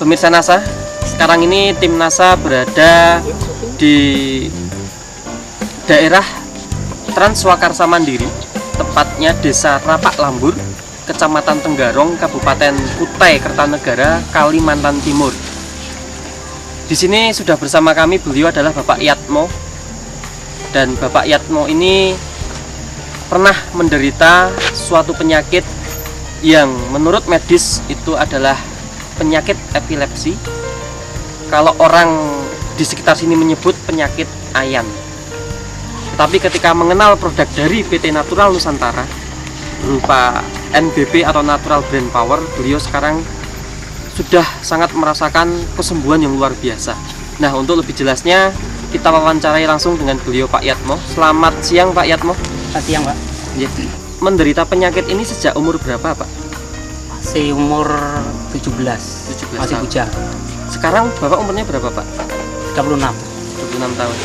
Pemirsa NASA, sekarang ini tim NASA berada di daerah Transwakarsa Mandiri, tepatnya Desa Rapak Lambur, Kecamatan Tenggarong, Kabupaten Kutai Kertanegara, Kalimantan Timur. Di sini sudah bersama kami, beliau adalah Bapak Yatmo. Dan Bapak Yatmo ini pernah menderita suatu penyakit yang menurut medis itu adalah penyakit epilepsi. Kalau orang di sekitar sini menyebut penyakit ayan. Tapi ketika mengenal produk dari PT Natural Nusantara berupa NBP atau Natural Brain Power, beliau sekarang sudah sangat merasakan kesembuhan yang luar biasa. Nah, untuk lebih jelasnya kita wawancarai langsung dengan beliau, Pak Yatmo. Selamat siang, Pak Yatmo. Selamat siang, Pak. Ya. Menderita penyakit ini sejak umur berapa, Pak? Masih umur 17 masih tahun. bujang. Sekarang Bapak umurnya berapa, Pak? 36. 26 tahun.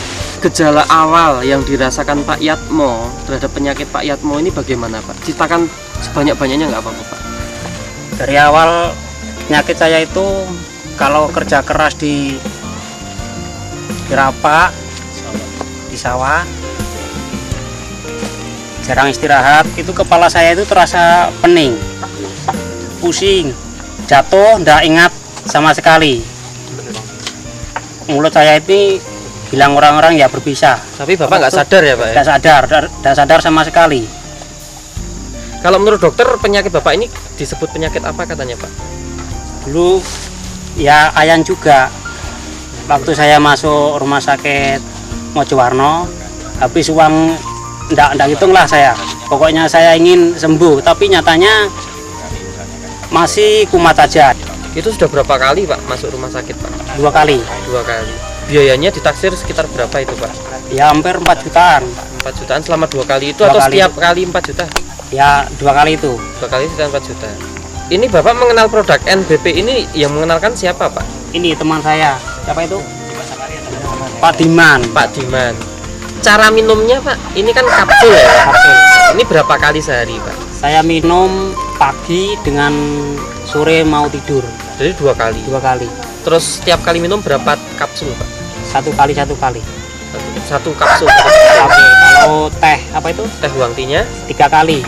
Gejala awal yang dirasakan Pak Yatmo terhadap penyakit Pak Yatmo ini bagaimana, Pak? Ceritakan sebanyak-banyaknya, nggak apa-apa, Pak. Dari awal penyakit saya itu kalau kerja keras di rapak, di sawah, jarang istirahat, itu kepala saya itu terasa pening, pusing, jatuh, nggak ingat sama sekali. Mulut saya ini bilang orang-orang ya berpisah. Tapi Bapak nggak sadar ya, Pak? Ya? Nggak sadar sama sekali. Kalau menurut dokter, penyakit Bapak ini disebut penyakit apa katanya, Pak? Dulu ya ayan juga. Waktu saya masuk rumah sakit Mojowarno, habis uang ndak hitung lah saya. Pokoknya saya ingin sembuh, tapi nyatanya masih kumat saja. Itu sudah berapa kali, Pak, masuk rumah sakit, Pak? 2 kali. 2 kali. Biayanya ditaksir sekitar berapa itu, Pak? Ya hampir 4 jutaan. 4 jutaan selama 2 kali itu 2 atau kali setiap itu. kali 4 juta? Ya 2 kali itu. 2 kali sekitar 4 juta. Ini Bapak mengenal produk NBP ini, yang mengenalkan siapa, Pak? Ini teman saya. Siapa itu? Pak Diman. Pak Diman. Cara minumnya, Pak, ini kan kapsul ya? Kapsul. Ini berapa kali sehari, Pak? Saya minum pagi dengan sore mau tidur. Jadi 2 kali. 2 kali. Terus setiap kali minum berapa kapsul, Pak? 1 kali 1 kali. Satu kapsul. Kalau teh apa itu? Teh huang tea-nya 3 kali.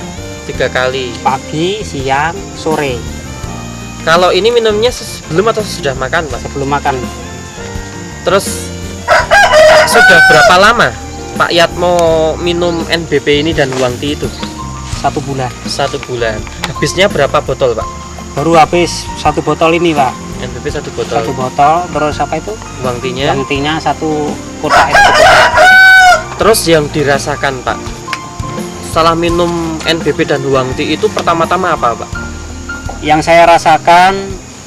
3 kali. Pagi, siang, sore. Kalau ini minumnya sebelum atau sudah makan, Pak? Sebelum makan. Terus sudah berapa lama Pak Yatmo minum NBP ini dan huang tea itu? 1 bulan. 1 bulan. Habisnya berapa botol, Pak? Baru habis 1 botol ini, Pak. NBP 1 botol. 1 botol. Terus apa itu? Huang tea-nya. Yang tea-nya 1 kotak itu. Terus yang dirasakan, Pak, setelah minum NBP dan huang tea itu pertama-tama apa, Pak? Yang saya rasakan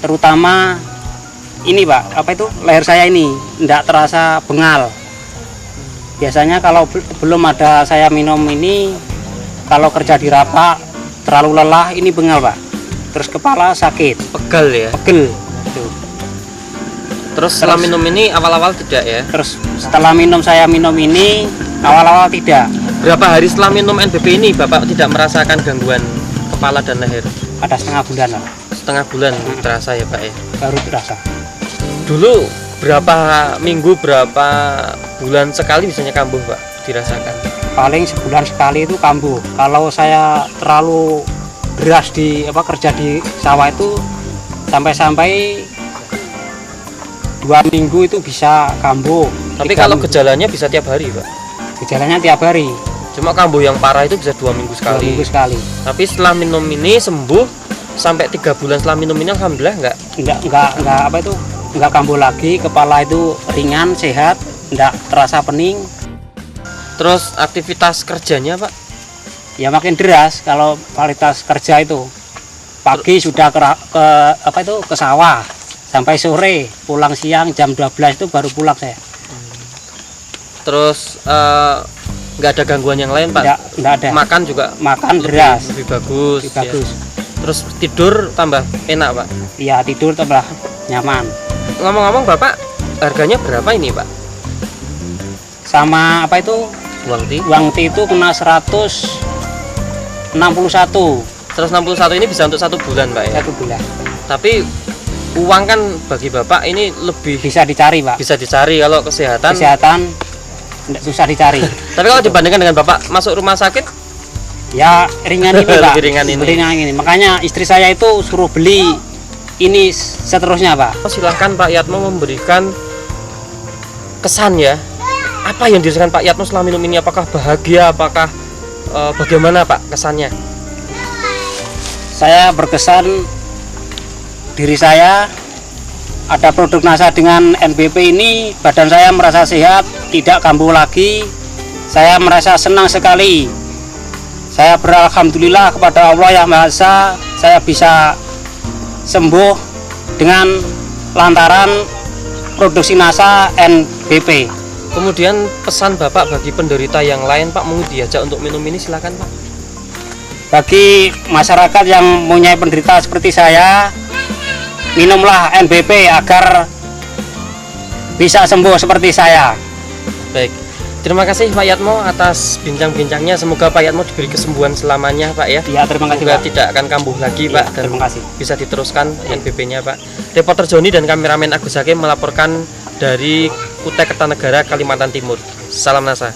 terutama ini, Pak, apa itu? Leher saya ini enggak terasa bengal. Biasanya kalau belum ada saya minum ini, kalau kerja di rapak terlalu lelah ini bengal, Pak. Terus kepala sakit, Pegal ya. pegel. Tuh. Terus setelah minum ini awal-awal tidak ya? Terus setelah saya minum ini awal-awal tidak. Berapa hari setelah minum NBP ini Bapak tidak merasakan gangguan kepala dan leher? Ada setengah bulan lah, Setengah bulan terasa ya, Pak ya? baru terasa. Dulu berapa minggu, berapa bulan sekali biasanya kambuh, Pak, dirasakan? Paling sebulan sekali itu kambuh. Kalau saya terlalu deras di kerja di sawah itu sampai 2 minggu itu bisa kambuh. Tapi 3 kalau minggu. gejalanya bisa tiap hari, Pak? Gejalanya tiap hari, Cuma kambuh yang parah itu bisa 2 minggu 2 sekali. minggu sekali. Tapi setelah minum ini sembuh, sampai 3 bulan setelah minum ini alhamdulillah enggak? Enggak kambuh lagi, kepala itu ringan, sehat, enggak terasa pening. Terus aktivitas kerjanya, Pak? Ya makin deras kalau kualitas kerja itu. Pagi sudah ke sawah sampai sore, pulang siang jam 12 itu baru pulang saya. Terus nggak ada gangguan yang lain, Pak? Enggak ada. Makan juga Makan deras, lebih bagus. lebih bagus. Ya. Terus tidur tambah enak, Pak? Iya, tidur tambah nyaman. Ngomong-ngomong, Bapak harganya berapa ini, Pak? Sama apa itu? Uang tea? Uang tea itu kena 161 161 ini bisa untuk 1 bulan, Pak ya? 1 bulan. Tapi Uang kan bagi Bapak ini lebih Bisa dicari, Pak. bisa dicari, kalau kesehatan. Kesehatan tidak susah dicari. Tapi kalau dibandingkan dengan Bapak masuk rumah sakit, Ya ringan ini, Pak. Lebih ringan ini. Ringan ini. Makanya istri saya itu suruh beli ini seterusnya, Pak. silahkan Pak Yatmo memberikan kesan ya. Apa yang dirasakan Pak Yatmo setelah minum ini? Apakah bahagia? Apakah bagaimana Pak kesannya? Saya berkesan diri saya ada produk NASA dengan NBP ini, badan saya merasa sehat, tidak kambuh lagi. Saya merasa senang sekali. Saya beralhamdulillah kepada Allah Yang Maha Esa, saya bisa sembuh dengan lantaran produksi NASA NBP. Kemudian pesan Bapak bagi penderita yang lain Pak, mau diajak untuk minum ini, silakan Pak. Bagi masyarakat yang mempunyai penderita seperti saya, minumlah NBP agar bisa sembuh seperti saya. Baik, terima kasih Pak Yatmo atas bincang-bincangnya. Semoga Pak Yatmo diberi kesembuhan selamanya Pak ya. Ya, terima kasih, Semoga Pak. tidak akan kambuh lagi Ya, Pak, dan terima kasih. bisa diteruskan NBP-nya Pak. Reporter Joni dan kameramen Agus Hakim melaporkan dari Kutai Kertanegara, Kalimantan Timur. Salam NASA.